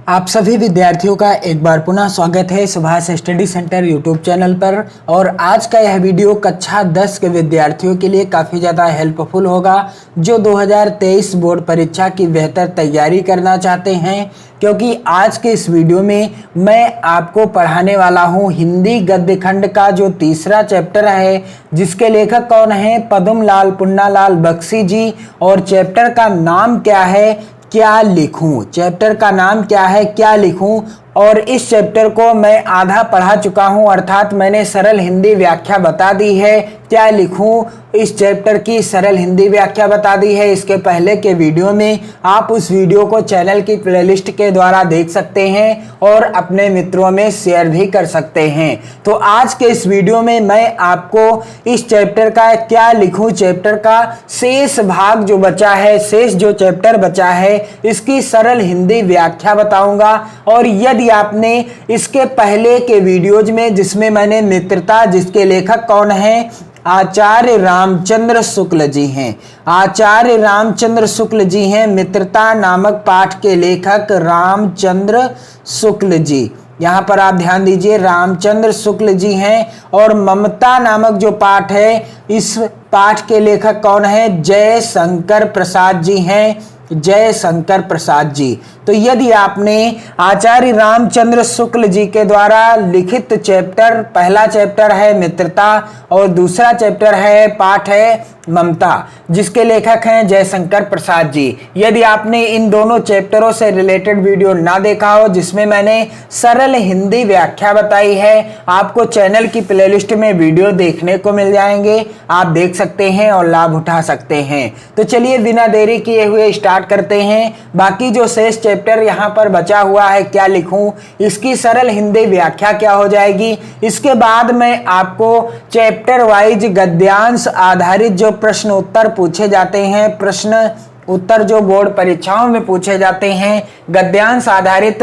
आप सभी विद्यार्थियों का एक बार पुनः स्वागत है Subhash study centre YouTube channel पर। और आज का यह वीडियो कक्षा 10 के विद्यार्थियों के लिए काफ़ी ज़्यादा हेल्पफुल होगा जो 2023 बोर्ड परीक्षा की बेहतर तैयारी करना चाहते हैं, क्योंकि आज के इस वीडियो में मैं आपको पढ़ाने वाला हूं हिंदी गद्य खंड का जो तीसरा चैप्टर है, जिसके लेखक कौन है, पद्मलाल पुन्नालाल बख्शी जी। और चैप्टर का नाम क्या है, क्या लिखूं। चैप्टर का नाम क्या है, क्या लिखूं। और इस चैप्टर को मैं आधा पढ़ा चुका हूं, अर्थात मैंने सरल हिंदी व्याख्या बता दी है। क्या लिखूं इस चैप्टर की सरल हिंदी व्याख्या बता दी है। इसके पहले के वीडियो में आप उस वीडियो को चैनल की प्लेलिस्ट के द्वारा देख सकते हैं और अपने मित्रों में शेयर भी कर सकते हैं। तो आज के इस वीडियो में मैं आपको इस चैप्टर का क्या लिखूं चैप्टर का शेष भाग जो बचा है, शेष जो चैप्टर बचा है, इसकी सरल हिंदी व्याख्या बताऊंगा। और यदि आपने इसके पहले के वीडियोज में, जिसमें मैंने मित्रता, जिसके लेखक कौन है, आचार्य रामचंद्र शुक्ल जी हैं, आचार्य रामचंद्र शुक्ल जी हैं, मित्रता नामक पाठ के लेखक रामचंद्र शुक्ल जी। यहाँ पर आप ध्यान दीजिए, रामचंद्र शुक्ल जी हैं। और ममता नामक जो पाठ है, इस पाठ के लेखक कौन है, जयशंकर प्रसाद जी हैं, जयशंकर प्रसाद जी। तो यदि आपने आचार्य रामचंद्र शुक्ल जी के द्वारा लिखित चैप्टर, पहला चैप्टर है मित्रता और दूसरा चैप्टर है पाठ है ममता, जिसके लेखक हैं जयशंकर प्रसाद जी, यदि आपने इन दोनों चैप्टरों से रिलेटेड वीडियो ना देखा हो, जिसमें मैंने सरल हिंदी व्याख्या बताई है, आपको चैनल की प्लेलिस्ट में वीडियो देखने को मिल जाएंगे, आप देख सकते हैं और लाभ उठा सकते हैं। तो चलिए बिना देरी किए हुए स्टार्ट करते हैं। बाकी जो शेष चैप्टर यहाँ पर बचा हुआ है, क्या लिखूं, इसकी सरल हिंदी व्याख्या क्या हो जाएगी। इसके बाद मैं आपको चैप्टर वाइज गद्यांश आधारित जो प्रश्न उत्तर पूछे जाते हैं, प्रश्न उत्तर जो बोर्ड परीक्षाओं में पूछे जाते हैं, गद्यांश आधारित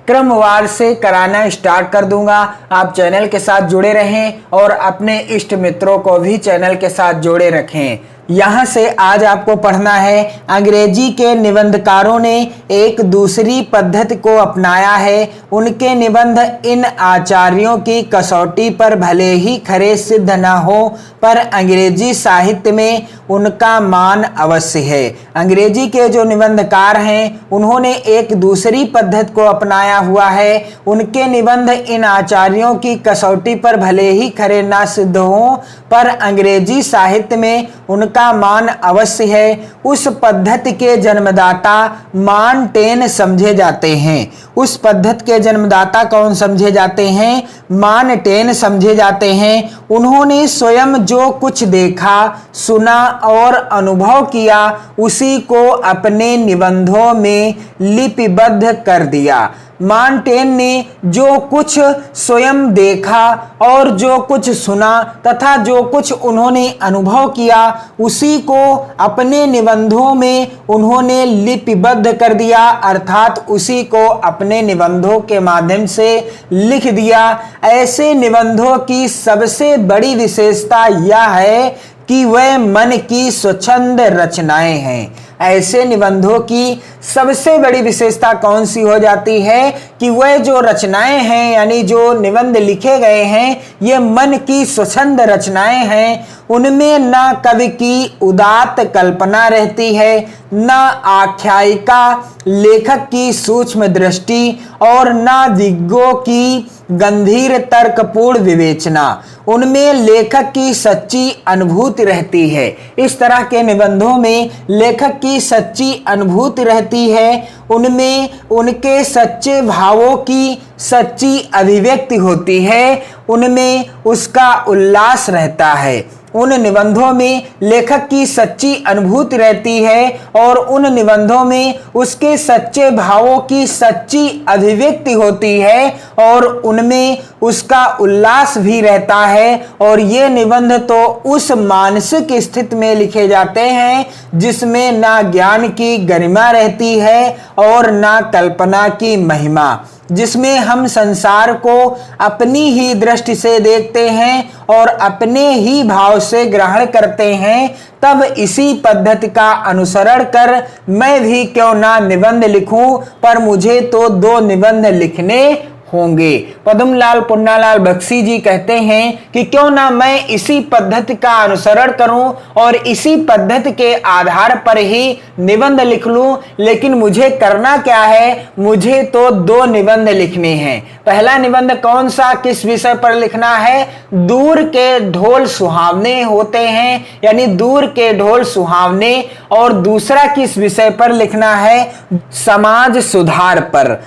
क्रमवार से कराना स्टार्ट कर दूंगा। आप चैनल के साथ जुड़े रहें और अपने इष्ट मित्रों को भी चैनल के साथ जोड़े रखें। यहाँ से आज आपको पढ़ना है, अंग्रेजी के निबंधकारों ने एक दूसरी पद्धति को अपनाया है। उनके निबंध इन आचार्यों की कसौटी पर भले ही खरे सिद्ध न हो, पर अंग्रेजी साहित्य में उनका मान अवश्य है। अंग्रेजी के जो निबंधकार हैं, उन्होंने एक दूसरी पद्धति को अपनाया हुआ है। उनके निबंध इन आचार्यों की कसौटी पर भले ही खरे ना सिद्ध हों, पर अंग्रेजी साहित्य में उनका मान अवश्य है। उस पद्धति के जन्मदाता मानटेन समझे जाते हैं। उस पद्धति के जन्मदाता कौन समझे जाते हैं, मानटेन समझे जाते हैं। उन्होंने स्वयं जो कुछ देखा, सुना और अनुभव किया, उसी को अपने निबंधों में लिपिबद्ध कर दिया। मानटेन ने जो कुछ स्वयं देखा और जो कुछ सुना तथा जो कुछ उन्होंने अनुभव किया, उसी को अपने निबंधों में उन्होंने लिपिबद्ध कर दिया, अर्थात उसी को अपने निबंधों के माध्यम से लिख दिया। ऐसे निबंधों की सबसे बड़ी विशेषता यह है कि वह मन की स्वच्छंद रचनाएं हैं। ऐसे निबंधों की सबसे बड़ी विशेषता कौन सी हो जाती है कि वह जो रचनाएं हैं, यानी जो निबंध लिखे गए हैं, ये मन की स्वच्छंद रचनाएं हैं। उनमें न कवि की उदात्त कल्पना रहती है, न आख्यायिका, लेखक की सूक्ष्म दृष्टि और न दिग्गों की गंभीर तर्कपूर्ण विवेचना। उनमें लेखक की सच्ची अनुभूति रहती है। इस तरह के निबंधों में लेखक की सच्ची अनुभूति रहती है। उनमें उनके सच्चे भावों की सच्ची अभिव्यक्ति होती है। उनमें उसका उल्लास रहता है। उन निबंधों में लेखक की सच्ची अनुभूति रहती है और उन निबंधों में उसके सच्चे भावों की सच्ची अभिव्यक्ति होती है और उनमें उसका उल्लास भी रहता है। और ये निबंध तो उस मानसिक स्थिति में लिखे जाते हैं जिसमें ना ज्ञान की गरिमा रहती है और ना कल्पना की महिमा, जिसमें हम संसार को अपनी ही दृष्टि से देखते हैं और अपने ही भाव से ग्रहण करते हैं, तब इसी पद्धति का अनुसरण कर मैं भी क्यों ना निबंध लिखूं, पर मुझे तो 2 निबंध लिखने होंगे। पद्मलाल पुन्नालाल बख्शी जी कहते हैं कि क्यों ना मैं इसी पद्धति का अनुसरण करूं और इसी पद्धति के आधार पर ही निबंध लिख लूं, लेकिन मुझे करना क्या है, मुझे तो 2 निबंध लिखने हैं। पहला निबंध कौन सा, किस विषय पर लिखना है, दूर के ढोल सुहावने होते हैं, यानी दूर के ढोल सुहावने। और दूसरा किस विषय पर लिखना है, समाज सुधार पर।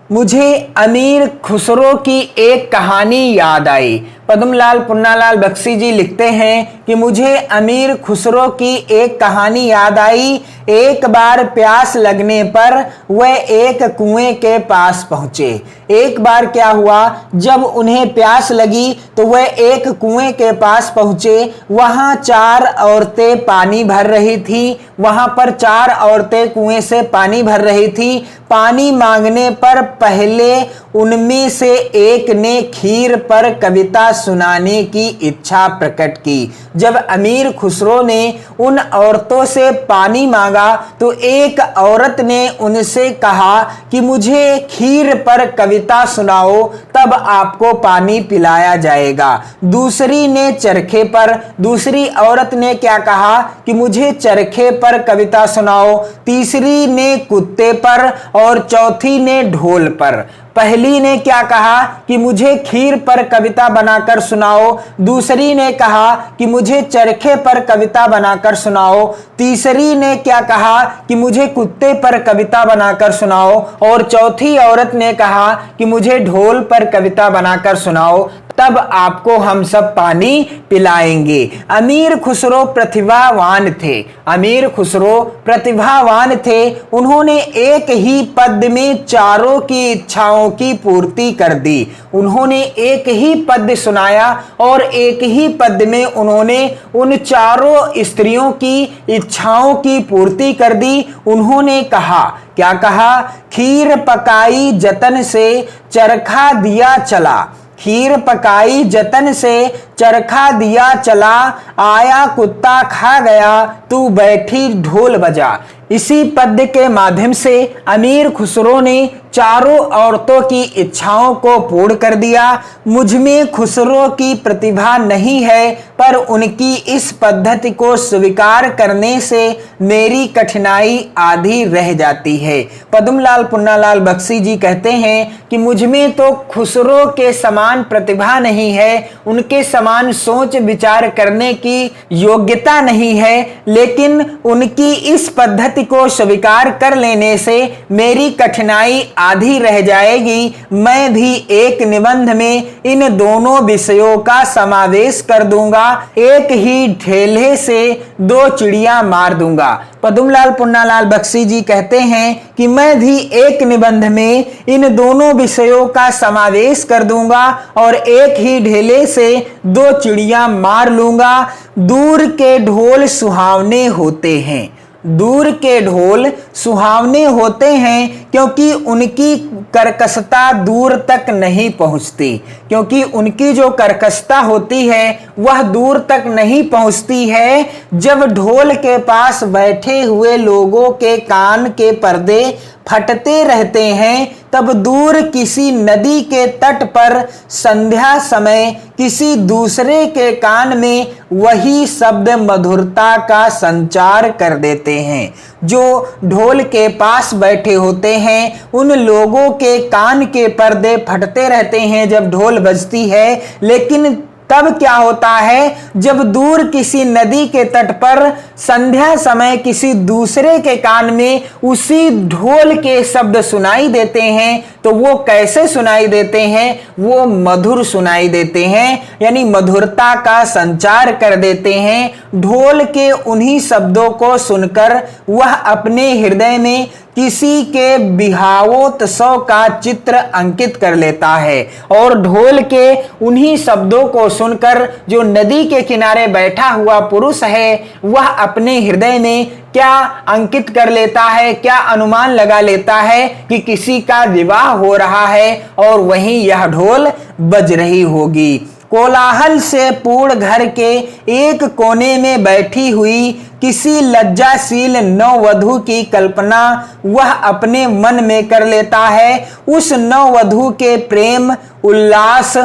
मुझे अमीर खुसरो की एक कहानी याद आई। पद्मलाल पुन्नालाल बख्शी जी लिखते हैं कि मुझे अमीर खुसरो की एक कहानी याद आई। एक बार प्यास लगने पर वह एक कुएं के पास पहुंचे। एक बार क्या हुआ, जब उन्हें प्यास लगी तो वह एक कुएं के पास पहुंचे। वहां 4 औरतें पानी भर रही थी। वहां पर 4 औरतें कुएं से पानी भर रही थी। पानी मांगने पर पहले उनमें से एक ने खीर पर कविता सुनाने की इच्छा प्रकट की। जब अमीर खुसरो ने उन औरतों से पानी मांगा तो एक औरत ने उनसे कहा कि मुझे खीर पर कविता सुनाओ, तब आपको पानी पिलाया जाएगा। दूसरी ने चरखे पर, दूसरी औरत ने क्या कहा कि मुझे चरखे पर कविता सुनाओ। तीसरी ने कुत्ते पर और चौथी ने ढोल पर। पहली ने क्या कहा कि मुझे खीर पर कविता बनाकर सुनाओ। दूसरी ने कहा कि मुझे चरखे पर कविता बनाकर सुनाओ। तीसरी ने क्या कहा कि मुझे कुत्ते पर कविता बनाकर सुनाओ। और चौथी औरत ने कहा कि मुझे ढोल पर कविता बनाकर सुनाओ, तब आपको हम सब पानी पिलाएंगे। अमीर खुसरो प्रतिभावान थे। अमीर खुसरो प्रतिभावान थे। उन्होंने एक ही पद में चारों की इच्छाओं की पूर्ति कर दी। उन्होंने एक ही पद सुनाया और एक ही पद में उन्होंने उन चारों स्त्रियों की इच्छाओं की पूर्ति कर दी। उन्होंने कहा, क्या कहा, खीर पकाई जतन से चरखा दिया चला। खीर पकाई जतन से चरखा दिया चला, आया कुत्ता खा गया, तू बैठी ढोल बजा। इसी पद्य के माध्यम से अमीर खुसरो ने चारों औरतों की इच्छाओं को पूर्ण कर दिया। मुझ में खुसरो की प्रतिभा नहीं है, पर उनकी इस पद्धति को स्वीकार करने से मेरी कठिनाई आधी रह जाती है। पद्मलाल पुन्नालाल बख्शी जी कहते हैं कि मुझ में तो खुसरो के समान प्रतिभा नहीं है, उनके समान सोच विचार करने की योग्यता नहीं है, लेकिन उनकी इस पद्धति को स्वीकार कर लेने से मेरी कठिनाई आधी रह जाएगी। मैं भी एक निबंध में इन दोनों विषयों का समावेश कर दूंगा। एक ही ढेले से 2 चिड़िया मार दूंगा। पद्मलाल पुन्नालाल बख्शी जी कहते हैं कि मैं भी एक निबंध में इन दोनों विषयों का समावेश कर दूंगा और एक ही ढेले से 2 चिड़िया मार लूंगा। दूर के ढोल सुहावने होते हैं। दूर के ढोल सुहावने होते हैं क्योंकि उनकी कर्कशता दूर तक नहीं पहुंचती। क्योंकि उनकी जो कर्कशता होती है वह दूर तक नहीं पहुंचती है। जब ढोल के पास बैठे हुए लोगों के कान के पर्दे फटते रहते हैं, तब दूर किसी नदी के तट पर संध्या समय किसी दूसरे के कान में वही शब्द मधुरता का संचार कर देते हैं। जो ढोल के पास बैठे होते हैं उन लोगों के कान के पर्दे फटते रहते हैं जब ढोल बजती है, लेकिन तब क्या होता है, जब दूर किसी नदी के तट पर संध्या समय किसी दूसरे के कान में उसी ढोल के शब्द सुनाई देते हैं, तो वो कैसे सुनाई देते हैं, वो मधुर सुनाई देते हैं, यानी मधुरता का संचार कर देते हैं। ढोल के उन्हीं शब्दों को सुनकर वह अपने हृदय में किसी के बिहावोत्सव का चित्र अंकित कर लेता है। और ढोल के उन्हीं शब्दों को सुनकर जो नदी के किनारे बैठा हुआ पुरुष है वह अपने हृदय में क्या अंकित कर लेता है, क्या अनुमान लगा लेता है कि किसी का विवाह हो रहा है और वहीं यह ढोल बज रही होगी। कोलाहल से पूर्ण घर के एक कोने में बैठी हुई किसी लज्जाशील नववधू की कल्पना वह अपने मन में कर लेता है। उस नववधू के प्रेम, उल्लास,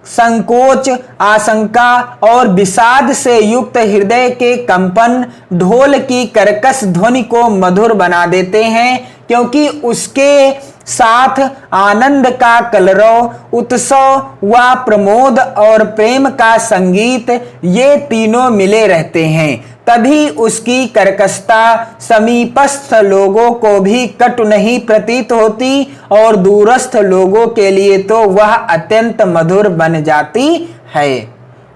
संकोच, आशंका और विषाद से युक्त हृदय के कंपन ढोल की कर्कश ध्वनि को मधुर बना देते हैं, क्योंकि उसके साथ आनंद का कलरव, उत्सव व प्रमोद और प्रेम का संगीत, ये तीनों मिले रहते हैं। तभी उसकी कर्कशता समीपस्थ लोगों को भी कटु नहीं प्रतीत होती और दूरस्थ लोगों के लिए तो वह अत्यंत मधुर बन जाती है।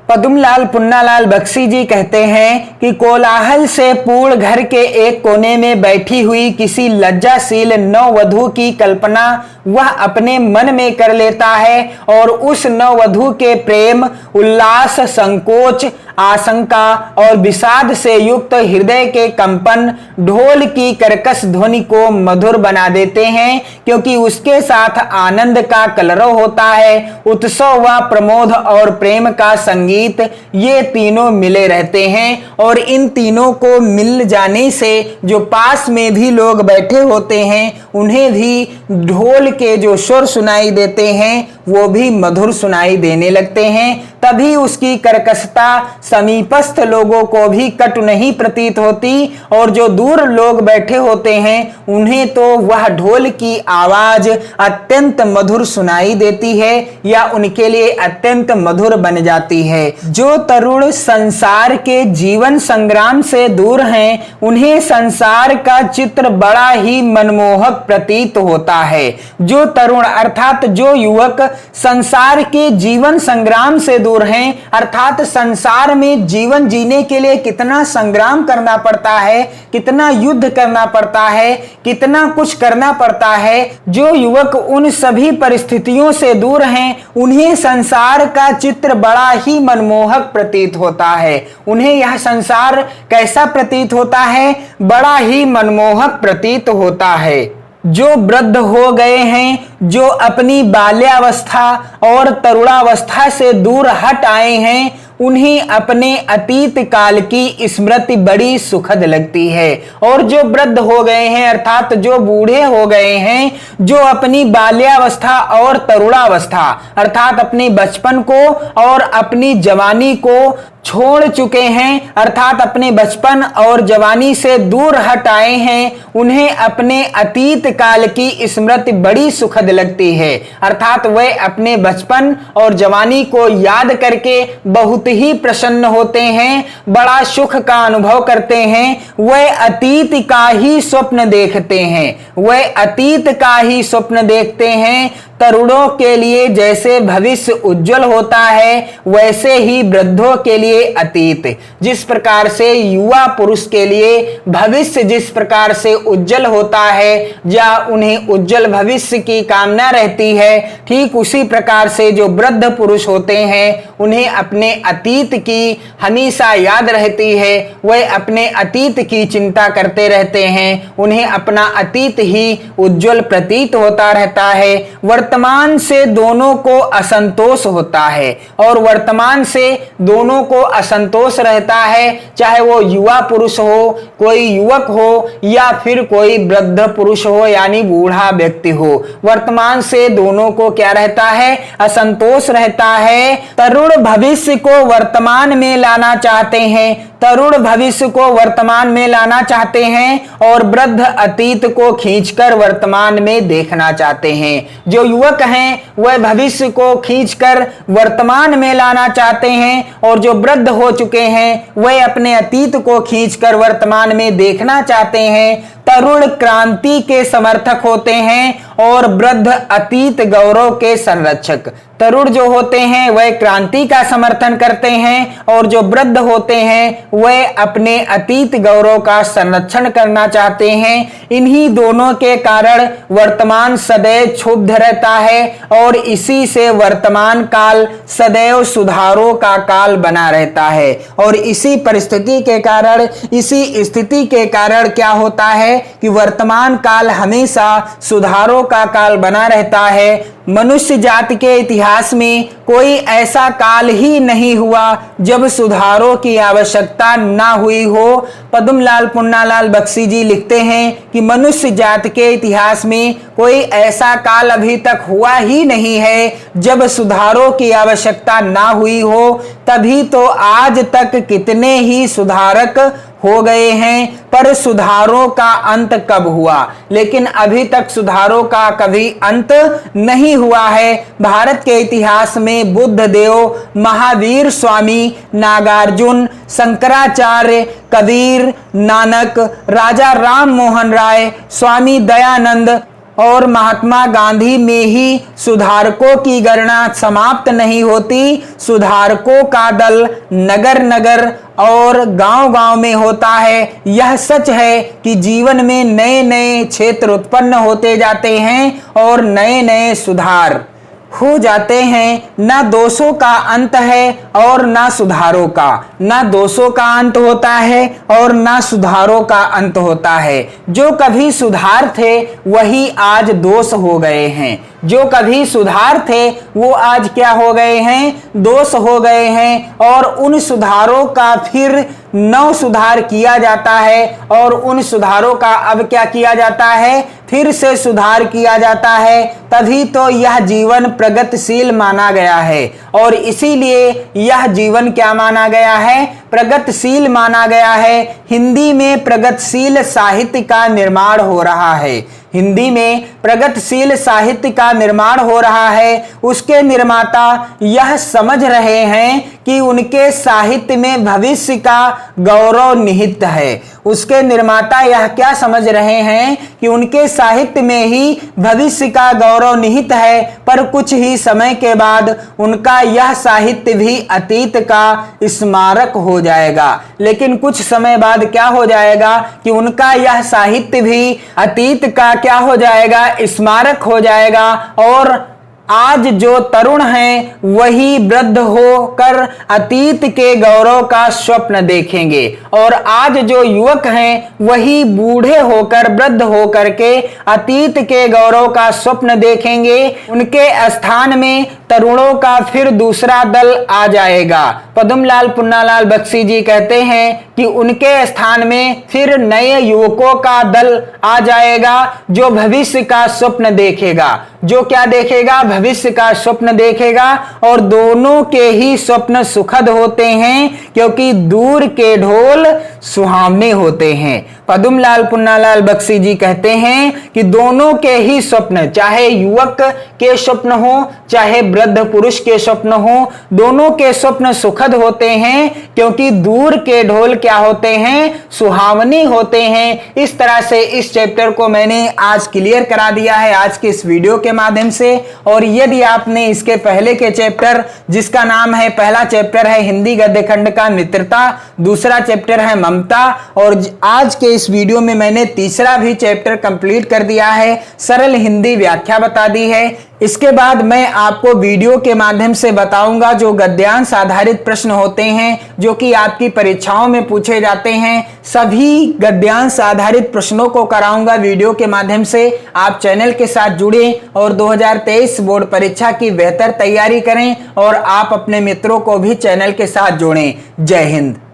पद्मलाल पुन्नालाल बख्शी जी कहते हैं कि कोलाहल से पूर्ण घर के एक कोने में बैठी हुई किसी लज्जाशील नववधू की कल्पना वह अपने मन में कर लेता है और उस नववधू के प्रेम, उल्लास, संकोच, आशंका और विषाद से युक्त हृदय के कंपन ढोल की कर्कश ध्वनि को मधुर बना देते हैं, क्योंकि उसके साथ आनंद का कलरव होता है, उत्सव व प्रमोद और प्रेम का संगीत, ये तीनों मिले रहते हैं। और इन तीनों को मिल जाने से जो पास में भी लोग बैठे होते हैं उन्हें भी ढोल के जो सुर सुनाई देते हैं वो भी मधुर सुनाई देने लगते हैं। तभी उसकी कर्कशता समीपस्थ लोगों को भी कटु नहीं प्रतीत होती और जो दूर लोग बैठे होते हैं उन्हें तो वह ढोल की आवाज अत्यंत मधुर सुनाई देती है या उनके लिए अत्यंत मधुर बन जाती है। जो तरुण संसार के जीवन संग्राम से दूर हैं उन्हें संसार का चित्र बड़ा ही मनमोहक प्रतीत होता है। जो तरुण अर्थात जो युवक संसार के जीवन संग्राम से दूर हैं, अर्थात संसार में जीवन जीने के लिए कितना संग्राम करना पड़ता है, कितना युद्ध करना पड़ता है, कितना कुछ करना पड़ता है, जो युवक उन सभी परिस्थितियों से दूर हैं उन्हें संसार का चित्र बड़ा ही मनमोहक प्रतीत होता है। उन्हें यह संसार कैसा प्रतीत होता है? बड़ा ही मनमोहक प्रतीत होता है। जो वृद्ध हो गए हैं, जो अपनी बाल्यावस्था और तरुणावस्था से दूर हट आए हैं, उन्हें अपने अतीत काल की स्मृति बड़ी सुखद लगती है। और जो वृद्ध हो गए हैं अर्थात जो बूढ़े हो गए हैं, जो अपनी बाल्यावस्था और तरुणावस्था अर्थात अपने बचपन को और अपनी जवानी को छोड़ चुके हैं, अर्थात अपने बचपन और जवानी से दूर हट आए हैं, उन्हें अपने अतीत काल की स्मृति बड़ी सुखद लगती है। अर्थात वे अपने बचपन और जवानी को याद करके बहुत ही प्रसन्न होते हैं, बड़ा सुख का अनुभव करते हैं। वे अतीत का ही स्वप्न देखते हैं, वे अतीत का ही स्वप्न देखते हैं। तरुणों के लिए जैसे भविष्य उज्जवल होता है वैसे ही वृद्धों के लिए अतीत, जिस प्रकार से युवा पुरुष के लिए भविष्य जिस प्रकार से उज्जवल होता है या उन्हें उज्जवल भविष्य की कामना रहती है, ठीक उसी प्रकार से जो वृद्ध पुरुष होते हैं उन्हें अपने अतीत की हमेशा याद रहती है। वे अपने अतीत की चिंता करते रहते हैं, उन्हें अपना अतीत ही उज्जवल प्रतीत होता रहता है। वर्तमान से दोनों को असंतोष होता है और वर्तमान से दोनों को असंतोष रहता है, चाहे वो युवा पुरुष हो, कोई युवक हो या फिर कोई वृद्ध पुरुष हो यानी बूढ़ा व्यक्ति हो। वर्तमान से दोनों को क्या रहता है? असंतोष रहता है। तरुण भविष्य को वर्तमान में लाना चाहते हैं, तरुण भविष्य को वर्तमान में लाना चाहते हैं और वृद्ध अतीत को खींचकर वर्तमान में देखना चाहते हैं। जो युवक हैं वह भविष्य को खींचकर वर्तमान में लाना चाहते हैं और जो वृद्ध हो चुके हैं वह अपने अतीत को खींचकर वर्तमान में देखना चाहते हैं। तरुण क्रांति के समर्थक होते हैं और वृद्ध अतीत गौरव के संरक्षक। तरुण जो होते हैं वह क्रांति का समर्थन करते हैं और जो वृद्ध होते हैं वे अपने अतीत गौरव का संरक्षण करना चाहते हैं। इन्हीं दोनों के कारण वर्तमान सदैव क्षुब्ध रहता है और इसी से वर्तमान काल सदैव सुधारों का काल बना रहता है। और इसी परिस्थिति के कारण, इसी स्थिति के कारण क्या होता है कि वर्तमान काल हमेशा सुधारों का काल बना रहता है। मनुष्य जाति के इतिहास में कोई ऐसा काल ही नहीं हुआ जब सुधारों की आवश्यकता ना हुई हो। पद्मलाल पुन्नालाल बख्शी जी लिखते हैं कि मनुष्य जाति के इतिहास में कोई ऐसा काल अभी तक हुआ ही नहीं है जब सुधारों की आवश्यकता ना हुई हो। तभी तो आज तक कितने ही सुधारक हो गए हैं, पर सुधारों का अंत कब हुआ? लेकिन अभी तक सुधारों का कभी अंत नहीं हुआ है। भारत के इतिहास में बुद्ध देव, महावीर स्वामी, नागार्जुन, शंकराचार्य, कबीर, नानक, राजा राम मोहन राय, स्वामी दयानंद और महात्मा गांधी में ही सुधारकों की गणना समाप्त नहीं होती। सुधारकों का दल नगर नगर और गांव-गांव में होता है। यह सच है कि जीवन में नए नए क्षेत्र उत्पन्न होते जाते हैं और नए नए सुधार हो जाते हैं। ना दोषों का अंत है और ना सुधारों का, ना दोषों का अंत होता है और ना सुधारों का अंत होता है। जो कभी सुधार थे वही आज दोष हो गए हैं। जो कभी सुधार थे वो आज क्या हो गए हैं? दोष हो गए हैं। और उन सुधारों का फिर नव सुधार किया जाता है और उन सुधारों का अब क्या किया जाता है? फिर से सुधार किया जाता है। तभी तो यह जीवन प्रगतिशील माना गया है और इसीलिए यह जीवन क्या माना गया है? प्रगतिशील माना गया है। हिंदी में प्रगतिशील साहित्य का निर्माण हो रहा है। हिंदी में प्रगतिशील साहित्य का निर्माण हो रहा है। उसके निर्माता यह समझ रहे हैं कि उनके साहित्य में भविष्य का गौरव निहित है। उसके निर्माता यह क्या समझ रहे हैं कि उनके साहित्य में ही भविष्य का गौरव निहित है, पर कुछ ही समय के बाद उनका यह साहित्य भी अतीत का स्मारक हो जाएगा। लेकिन कुछ समय बाद क्या हो जाएगा कि उनका यह साहित्य भी अतीत का क्या हो जाएगा? स्मारक हो जाएगा। और आज जो तरुण हैं वही वृद्ध होकर अतीत के गौरव का स्वप्न देखेंगे और आज जो युवक हैं वही बूढ़े होकर, वृद्ध होकर के अतीत के गौरव का स्वप्न देखेंगे। उनके स्थान में तरुणों का फिर दूसरा दल आ जाएगा। पद्मलाल पुन्नालाल बख्शी जी कहते हैं कि उनके स्थान में फिर नए युवकों का दल आ जाएगा जो भविष्य का स्वप्न देखेगा। जो क्या देखेगा? भविष्य का स्वप्न देखेगा। और दोनों के ही स्वप्न सुखद होते हैं क्योंकि दूर के ढोल सुहावने होते हैं। पद्मलाल पुन्नालाल बख्शी जी कहते हैं कि दोनों के ही स्वप्न, चाहे युवक के स्वप्न हो चाहे वृद्ध पुरुष के स्वप्न हो, दोनों के स्वप्न सुखद होते हैं क्योंकि दूर के ढोल क्या होते हैं? सुहावने होते हैं। इस तरह से इस चैप्टर को मैंने आज क्लियर करा दिया है आज के इस वीडियो के माध्यम से। और यदि आपने इसके पहले के चैप्टर, जिसका नाम है, पहला चैप्टर है हिंदी गद्य खंड का मित्रता, दूसरा चैप्टर है ममता, और आज के इस वीडियो में मैंने तीसरा भी चैप्टर कंप्लीट कर दिया है, सरल हिंदी व्याख्या बता दी है। इसके बाद मैं आपको वीडियो के माध्यम से बताऊंगा जो गद्यांश आधारित प्रश्न होते हैं जो कि आपकी परीक्षाओं में पूछे जाते हैं। सभी गद्यांश आधारित प्रश्नों को कराऊंगा वीडियो के माध्यम से। आप चैनल के साथ जुड़ें और 2023 बोर्ड परीक्षा की बेहतर तैयारी करें और आप अपने मित्रों को भी चैनल के साथ जोड़ें। जय हिंद।